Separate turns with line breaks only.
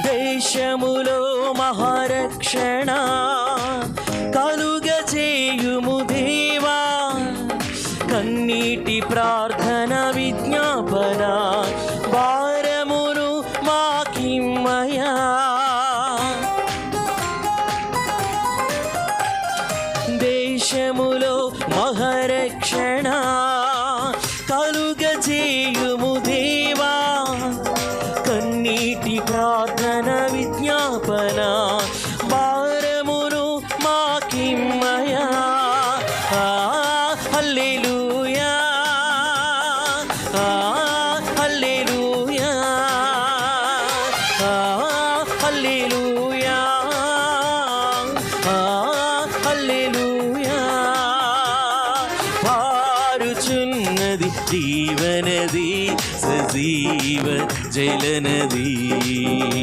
దేశములో మహారక్షణ కలుగజేయుము దేవా, కన్నీటి ప్రార్థన విజ్ఞాపన భారమును మాకిమ్మయా. దేశములో మహారక్షణ కలుగజేయుము దేవా, కన్నీటి ప్రార్థన విజ్ఞాపన భారమును మాకిమ్మయా. హల్లెలూయా, హల్లెలూయా, హల్లెలూయా, హల్లెలూయా. పారుచున్నది జీవనది, సజీవ జలనది.